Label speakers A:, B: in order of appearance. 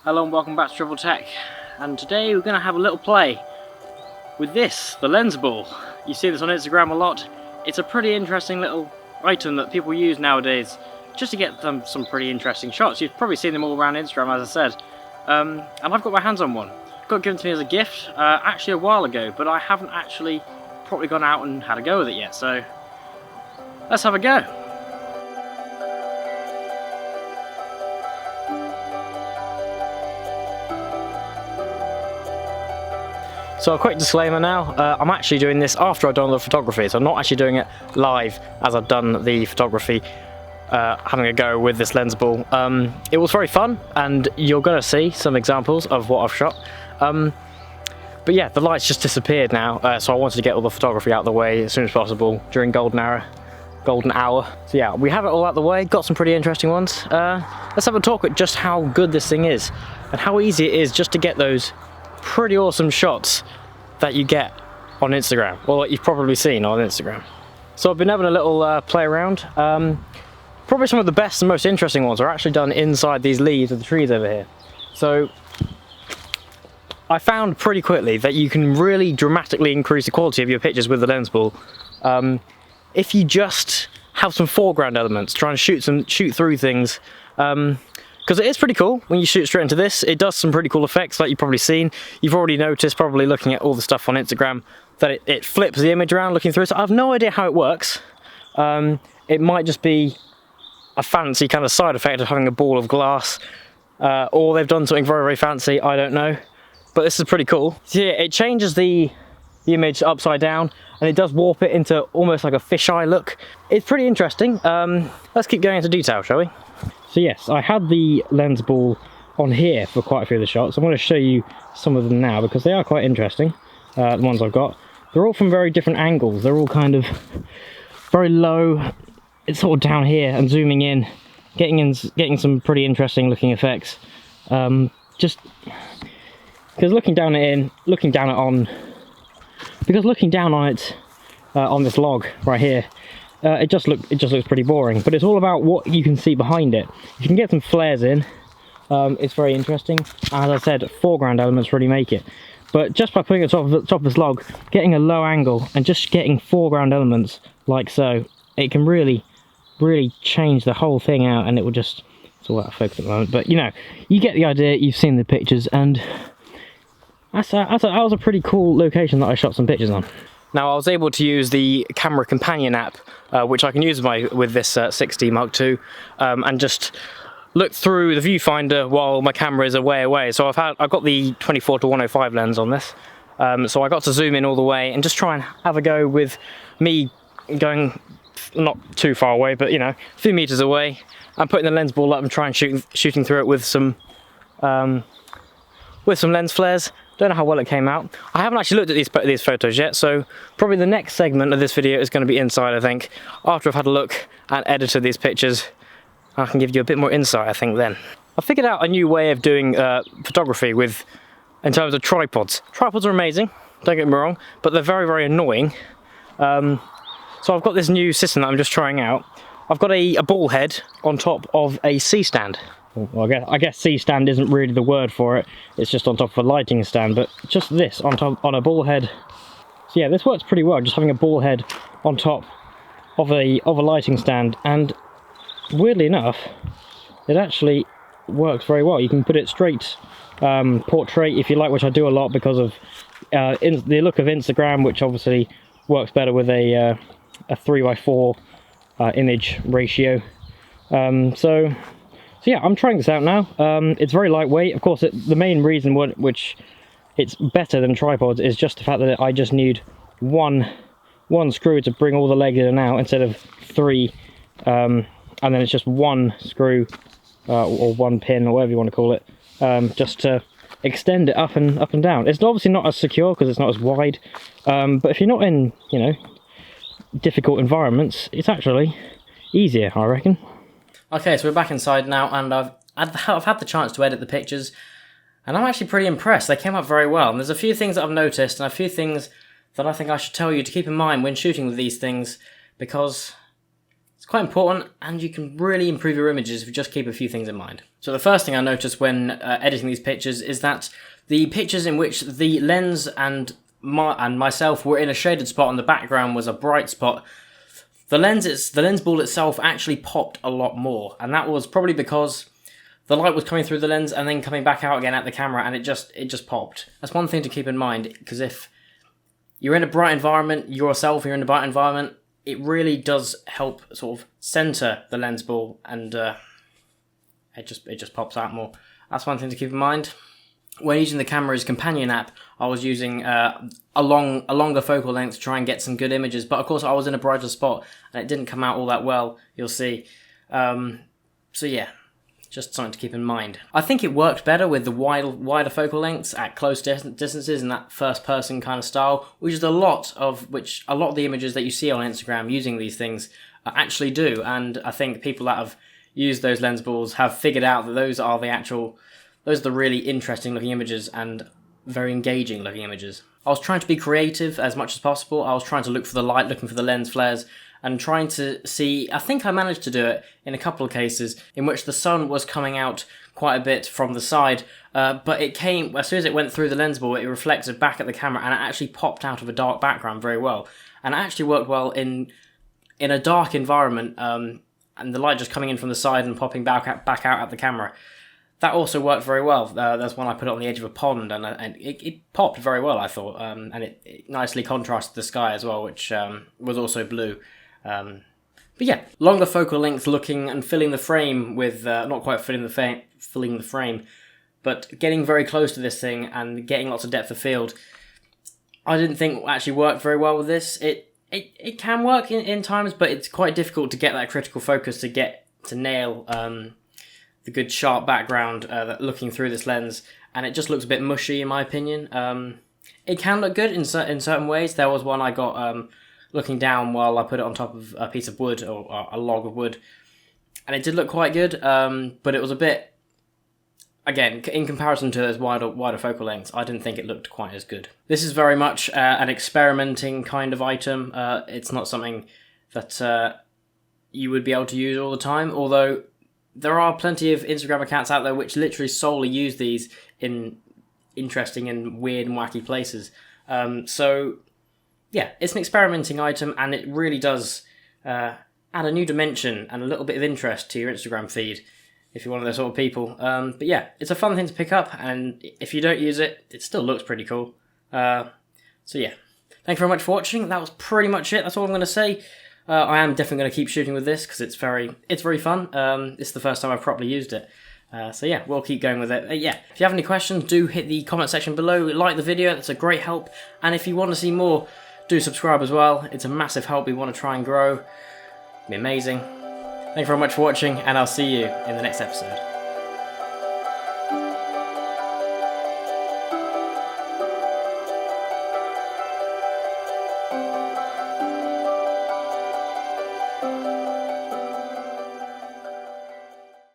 A: Hello and welcome back to Triple Tech, and today we're going to have a little play with this, the lens ball. You see this on Instagram a lot. It's a pretty interesting little item that people use nowadays just to get them some pretty interesting shots. You've probably seen them all around Instagram, as I said. And I've got my hands on one. Got given to me as a gift actually a while ago, but I haven't actually properly gone out and had a go with it yet, so let's have a go. So a quick disclaimer now, I'm actually doing this after I've done the photography, so I'm not actually doing it live as I've done the photography, having a go with this lens ball. It was very fun, and you're going to see some examples of what I've shot. But yeah, the lights just disappeared now, so I wanted to get all the photography out of the way as soon as possible during golden hour. So yeah, we have it all out of the way, got some pretty interesting ones. Let's have a talk at just how good this thing is, and how easy it is just to get those pretty awesome shots that you get on Instagram, or that you've probably seen on Instagram. So I've been having a little play around. Probably some of the best and most interesting ones are actually done inside these leaves of the trees over here. So I found pretty quickly that you can really dramatically increase the quality of your pictures with the lens ball if you just have some foreground elements, try and shoot through things. Because it is pretty cool when you shoot straight into this. It does some pretty cool effects, like you've probably seen. You've already noticed, probably looking at all the stuff on Instagram, that it flips the image around looking through. So I have no idea how it works. It might just be a fancy kind of side effect of having a ball of glass, or they've done something very, very fancy, I don't know. But this is pretty cool. So yeah, it changes the image upside down, and it does warp it into almost like a fisheye look. It's pretty interesting. Let's keep going into detail, shall we? So yes, I had the lens ball on here for quite a few of the shots. I'm going to show you some of them now because they are quite interesting, the ones I've got. They're all from very different angles. They're all kind of very low. It's sort of down here and zooming in, getting some pretty interesting looking effects. Just because looking down on it on this log right here, it just looks pretty boring, but it's all about what you can see behind it. If you can get some flares in, it's very interesting. As I said, foreground elements really make it. But just by putting it on top of this log, getting a low angle and just getting foreground elements like so, it can really change the whole thing out, and it will just, it's all out of focus at the moment, but you know, you get the idea. You've seen the pictures, and that was a pretty cool location that I shot some pictures on. Now I was able to use the Camera Companion app, which I can use with this 6D Mark II, and just look through the viewfinder while my camera is way away. So I've got the 24-105 lens on this, so I got to zoom in all the way and just try and have a go with me going not too far away, but you know, a few meters away, and putting the lens ball up and trying shooting through it with some lens flares. Don't know how well it came out. I haven't actually looked at these photos yet, so probably the next segment of this video is going to be inside, I think. After I've had a look and edited these pictures, I can give you a bit more insight, I think, then. I figured out a new way of doing photography in terms of tripods. Tripods are amazing, don't get me wrong, but they're very, very annoying. So I've got this new system that I'm just trying out. I've got a ball head on top of a C-stand. Well, I guess C-stand isn't really the word for it. It's just on top of a lighting stand, but just this on a ball head. So yeah, this works pretty well, just having a ball head on top of a lighting stand, and weirdly enough, it actually works very well. You can put it straight portrait if you like, which I do a lot because of the look of Instagram, which obviously works better with a 3:4 image ratio. So yeah, I'm trying this out now. It's very lightweight. Of course, the main reason which it's better than tripods is just the fact that I just need one screw to bring all the legs in and out instead of three, and then it's just one screw or one pin or whatever you want to call it, just to extend it up and down. It's obviously not as secure because it's not as wide, but if you're not in, you know, difficult environments, it's actually easier, I reckon. Okay, so we're back inside now, and I've had the chance to edit the pictures, and I'm actually pretty impressed. They came out very well, and there's a few things that I've noticed, and a few things that I think I should tell you to keep in mind when shooting with these things, because It's quite important, and you can really improve your images if you just keep a few things in mind. So the first thing I noticed when editing these pictures is that the pictures in which the lens and myself were in a shaded spot and the background was a bright spot, the lens ball itself actually popped a lot more, and that was probably because the light was coming through the lens and then coming back out again at the camera, and it just popped. That's one thing to keep in mind, because if you're in a bright environment, you're in a bright environment, it really does help sort of center the lens ball, and it just pops out more. That's one thing to keep in mind. When using the camera's companion app, I was using a longer focal length to try and get some good images, but of course I was in a brighter spot and it didn't come out all that well, you'll see. So yeah, just something to keep in mind. I think it worked better with the wider focal lengths at close distances in that first person kind of style, which a lot of the images that you see on Instagram using these things actually do. And I think people that have used those lens balls have figured out that those are the really interesting looking images and very engaging looking images. I was trying to be creative as much as possible. I was trying to look for the light, looking for the lens flares, and trying to see, I think I managed to do it in a couple of cases in which the sun was coming out quite a bit from the side, but it came, as soon as it went through the lens ball, it reflected back at the camera and it actually popped out of a dark background very well. And it actually worked well in a dark environment, and the light just coming in from the side and popping back out at the camera. That also worked very well. There's one I put on the edge of a pond, and it popped very well, I thought, and it nicely contrasted the sky as well, which was also blue. But yeah, longer focal length looking and filling the frame with, not quite filling the frame, but getting very close to this thing and getting lots of depth of field, I didn't think actually worked very well with this. It can work in times, but it's quite difficult to get that critical focus to nail the good sharp background looking through this lens, and it just looks a bit mushy in my opinion. It can look good in certain ways. There was one I got looking down while I put it on top of a piece of wood or a log of wood, and it did look quite good, but it was a bit, again, in comparison to those wider focal lengths, I didn't think it looked quite as good. This is very much an experimenting kind of item. It's not something that you would be able to use all the time, although there are plenty of Instagram accounts out there which literally solely use these in interesting and weird and wacky places. So yeah, it's an experimenting item, and it really does add a new dimension and a little bit of interest to your Instagram feed if you're one of those sort of people. But yeah, it's a fun thing to pick up, and if you don't use it, it still looks pretty cool. So yeah, thank you very much for watching. That was pretty much it. That's all I'm going to say. I am definitely going to keep shooting with this because it's very fun. It's the first time I've properly used it. So yeah, we'll keep going with it. Yeah, if you have any questions, do hit the comment section below. Like the video, that's a great help. And if you want to see more, do subscribe as well. It's a massive help. We want to try and grow. It'd be amazing. Thank you very much for watching, and I'll see you in the next episode.